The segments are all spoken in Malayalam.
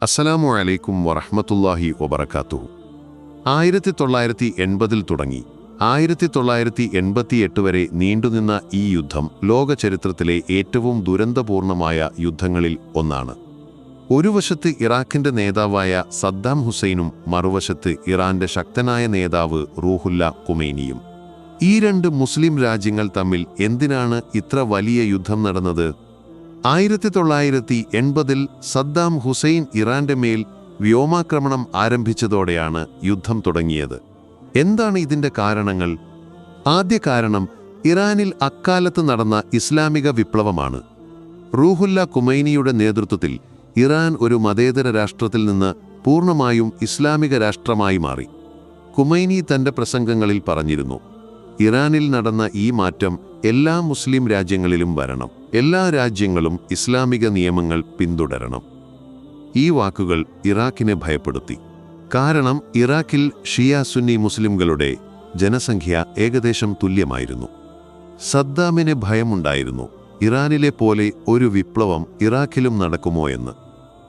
അസ്സലാമു അലൈക്കും വറഹ്മത്തുള്ളാഹി വബറകാതുഹു. 1980 തുടങ്ങി 1988 വരെ നീണ്ടുനിന്ന ഈ യുദ്ധം ലോക ചരിത്രത്തിലെ ഏറ്റവും ദുരന്തപൂർണമായ യുദ്ധങ്ങളിൽ ഒന്നാണ്. ഒരു വശത്ത് ഇറാഖിന്റെ നേതാവായ സദ്ദാം ഹുസൈനും മറുവശത്ത് ഇറാന്റെ ശക്തനായ നേതാവ് റൂഹുല്ല ഖുമൈനിയും. ഈ രണ്ട് മുസ്ലിം രാജ്യങ്ങൾ തമ്മിൽ എന്തിനാണ് ഇത്ര വലിയ യുദ്ധം നടന്നത്? 1980 സദ്ദാം ഹുസൈൻ ഇറാന്റെ മേൽ വ്യോമാക്രമണം ആരംഭിച്ചതോടെയാണ് യുദ്ധം തുടങ്ങിയത്. എന്താണ് ഇതിന്റെ കാരണങ്ങൾ? ആദ്യ കാരണം ഇറാനിൽ അക്കാലത്ത് നടന്ന ഇസ്ലാമിക വിപ്ലവമാണ്. റൂഹുല്ല ഖുമൈനിയുടെ നേതൃത്വത്തിൽ ഇറാൻ ഒരു മതേതര രാഷ്ട്രത്തിൽ നിന്ന് പൂർണ്ണമായും ഇസ്ലാമിക രാഷ്ട്രമായി മാറി. ഖുമൈനി തന്റെ പ്രസംഗങ്ങളിൽ പറഞ്ഞിരുന്നു, ഇറാനിൽ നടന്ന ഈ മാറ്റം എല്ലാ മുസ്ലിം രാജ്യങ്ങളിലും വരണം, എല്ലാ രാജ്യങ്ങളും ഇസ്ലാമിക നിയമങ്ങൾ പിന്തുടരണം. ഈ വാക്കുകൾ ഇറാഖിനെ ഭയപ്പെടുത്തി. കാരണം ഇറാഖിൽ ഷിയ സുന്നി മുസ്ലിംകളുടെ ജനസംഖ്യ ഏകദേശം തുല്യമായിരുന്നു. സദ്ദാമിന് ഭയമുണ്ടായിരുന്നു, ഇറാനിലെ പോലെ ഒരു വിപ്ലവം ഇറാഖിലും നടക്കുമോ എന്ന്.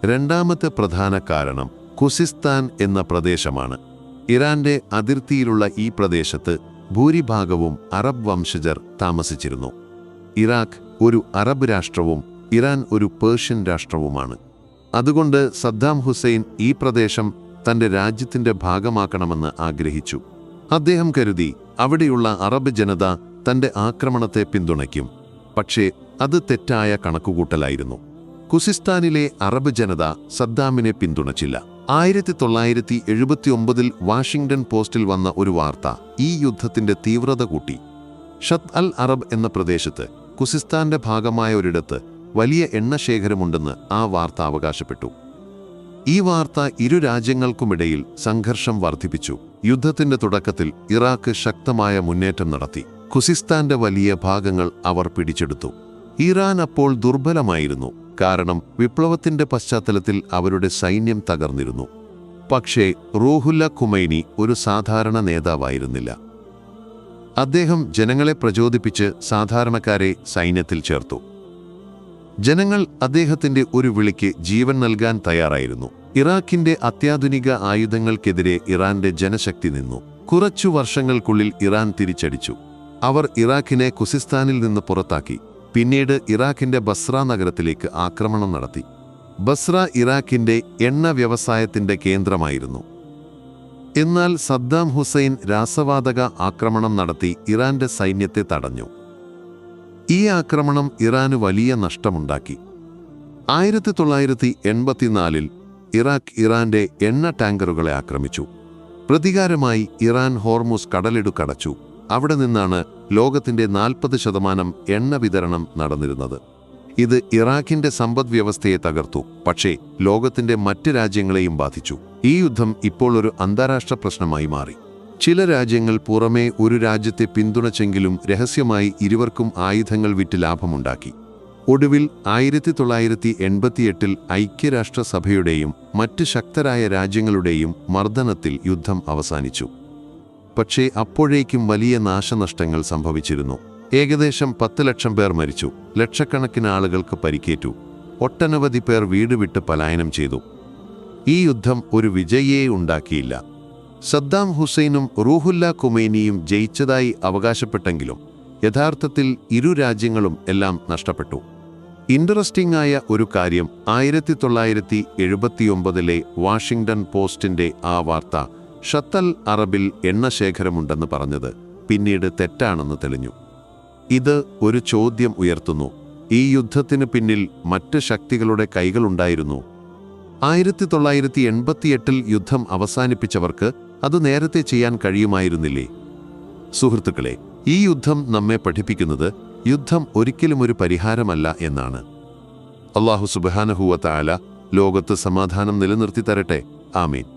രണ്ടാമത്തെ പ്രധാന കാരണം ഖുസിസ്ഥാൻ എന്ന പ്രദേശമാണ്. ഇറാന്റെ അതിർത്തിയിലുള്ള ഈ പ്രദേശത്ത് ഭൂരിഭാഗവും അറബ് വംശജർ താമസിച്ചിരുന്നു. ഇറാഖ് ഒരു അറബ് രാഷ്ട്രവും ഇറാൻ ഒരു പേർഷ്യൻ രാഷ്ട്രവുമാണ്. അതുകൊണ്ട് സദ്ദാം ഹുസൈൻ ഈ പ്രദേശം തന്റെ രാജ്യത്തിന്റെ ഭാഗമാക്കണമെന്ന് ആഗ്രഹിച്ചു. അദ്ദേഹം കരുതി അവിടെയുള്ള അറബ് ജനത തന്റെ ആക്രമണത്തെ പിന്തുണയ്ക്കും. പക്ഷേ അത് തെറ്റായ കണക്കുകൂട്ടലായിരുന്നു. ഖുസിസ്ഥാനിലെ അറബ് ജനത സദ്ദാമിനെ പിന്തുണച്ചില്ല. 1979 വാഷിംഗ്ടൺ പോസ്റ്റിൽ വന്ന ഒരു വാർത്ത ഈ യുദ്ധത്തിന്റെ തീവ്രത കൂട്ടി. ഷത്ത് അൽ അറബ് എന്ന പ്രദേശത്ത് ഖുസിസ്ഥാന്റെ ഭാഗമായ ഒരിടത്ത് വലിയ എണ്ണശേഖരമുണ്ടെന്ന് ആ വാർത്ത അവകാശപ്പെട്ടു. ഈ വാർത്ത ഇരു രാജ്യങ്ങൾക്കുമിടയിൽ സംഘർഷം വർദ്ധിപ്പിച്ചു. യുദ്ധത്തിന്റെ തുടക്കത്തിൽ ഇറാഖ് ശക്തമായ മുന്നേറ്റം നടത്തി. ഖുസിസ്ഥാന്റെ വലിയ ഭാഗങ്ങൾ അവർ പിടിച്ചെടുത്തു. ഇറാൻ അപ്പോൾ ദുർബലമായിരുന്നു, കാരണം വിപ്ലവത്തിന്റെ പശ്ചാത്തലത്തിൽ അവരുടെ സൈന്യം തകർന്നിരുന്നു. പക്ഷേ റൂഹുല്ല ഖുമൈനി ഒരു സാധാരണ നേതാവായിരുന്നില്ല. അദ്ദേഹം ജനങ്ങളെ പ്രചോദിപ്പിച്ച് സാധാരണക്കാരെ സൈന്യത്തിൽ ചേർത്തു. ജനങ്ങൾ അദ്ദേഹത്തിന്റെ ഒരു വിളിക്ക് ജീവൻ നൽകാൻ തയ്യാറായിരുന്നു. ഇറാഖിന്റെ അത്യാധുനിക ആയുധങ്ങൾക്കെതിരെ ഇറാന്റെ ജനശക്തി നിന്നു. കുറച്ചു വർഷങ്ങൾക്കുള്ളിൽ ഇറാൻ തിരിച്ചടിച്ചു. അവർ ഇറാഖിനെ ഖുസിസ്ഥാനിൽ നിന്ന് പുറത്താക്കി. പിന്നീട് ഇറാഖിന്റെ ബസ്ര നഗരത്തിലേക്ക് ആക്രമണം നടത്തി. ബസ്ര ഇറാഖിന്റെ എണ്ണ വ്യവസായത്തിന്റെ കേന്ദ്രമായിരുന്നു. എന്നാൽ സദ്ദാം ഹുസൈൻ രാസവാതക ആക്രമണം നടത്തി ഇറാന്റെ സൈന്യത്തെ തടഞ്ഞു. ഈ ആക്രമണം ഇറാന് വലിയ നഷ്ടമുണ്ടാക്കി. 1984 ഇറാഖ് ഇറാന്റെ എണ്ണ ടാങ്കറുകളെ ആക്രമിച്ചു. പ്രതികാരമായി ഇറാൻ ഹോർമുസ് കടലിടുക്കടച്ചു. അവിടെ നിന്നാണ് ലോകത്തിന്റെ 40% എണ്ണ വിതരണം നടന്നിരുന്നത്. ഇത് ഇറാഖിന്റെ സമ്പദ് വ്യവസ്ഥയെ തകർത്തു, പക്ഷേ ലോകത്തിന്റെ മറ്റ് രാജ്യങ്ങളെയും ബാധിച്ചു. ഈ യുദ്ധം ഇപ്പോൾ ഒരു അന്താരാഷ്ട്ര പ്രശ്നമായി മാറി. ചില രാജ്യങ്ങൾ പുറമേ ഒരു രാജ്യത്തെ പിന്തുണച്ചെങ്കിലും രഹസ്യമായി ഇരുവർക്കും ആയുധങ്ങൾ വിറ്റ് ലാഭമുണ്ടാക്കി. ഒടുവിൽ 1988 ഐക്യരാഷ്ട്രസഭയുടെയും മറ്റ് ശക്തരായ രാജ്യങ്ങളുടെയും മർദ്ദനത്തിൽ യുദ്ധം അവസാനിച്ചു. പക്ഷേ അപ്പോഴേക്കും വലിയ നാശനഷ്ടങ്ങൾ സംഭവിച്ചിരുന്നു. ഏകദേശം 10 ലക്ഷം പേർ മരിച്ചു, ലക്ഷക്കണക്കിന് ആളുകൾക്ക് പരിക്കേറ്റു, ഒട്ടനവധി പേർ വീട് വിട്ട് പലായനം ചെയ്തു. ഈ യുദ്ധം ഒരു വിജയിയെ ഉണ്ടാക്കിയില്ല. സദ്ദാം ഹുസൈനും റൂഹുല്ല ഖുമൈനിയും ജയിച്ചതായി അവകാശപ്പെട്ടെങ്കിലും യഥാർത്ഥത്തിൽ ഇരു രാജ്യങ്ങളും എല്ലാം നഷ്ടപ്പെട്ടു. ഇൻട്രസ്റ്റിംഗ് ആയ ഒരു കാര്യം, 1979 വാഷിംഗ്ടൺ പോസ്റ്റിന്റെ ആ വാർത്ത ഷത്ത് അൽ അറബിൽ എണ്ണശേഖരമുണ്ടെന്ന് പറഞ്ഞത് പിന്നീട് തെറ്റാണെന്ന് തെളിഞ്ഞു. ഇത് ഒരു ചോദ്യം ഉയർത്തുന്നു, ഈ യുദ്ധത്തിന് പിന്നിൽ മറ്റ് ശക്തികളുടെ കൈകളുണ്ടായിരുന്നു? 1988 യുദ്ധം അവസാനിപ്പിച്ചവർക്ക് അത് നേരത്തെ ചെയ്യാൻ കഴിയുമായിരുന്നില്ലേ? സുഹൃത്തുക്കളെ, ഈ യുദ്ധം നമ്മെ പഠിപ്പിക്കുന്നത് യുദ്ധം ഒരിക്കലും ഒരു പരിഹാരമല്ല എന്നാണ്. അല്ലാഹു സുബ്ഹാനഹു വ തആല ലോകത്ത് സമാധാനം നിലനിർത്തി തരട്ടെ. ആമീൻ.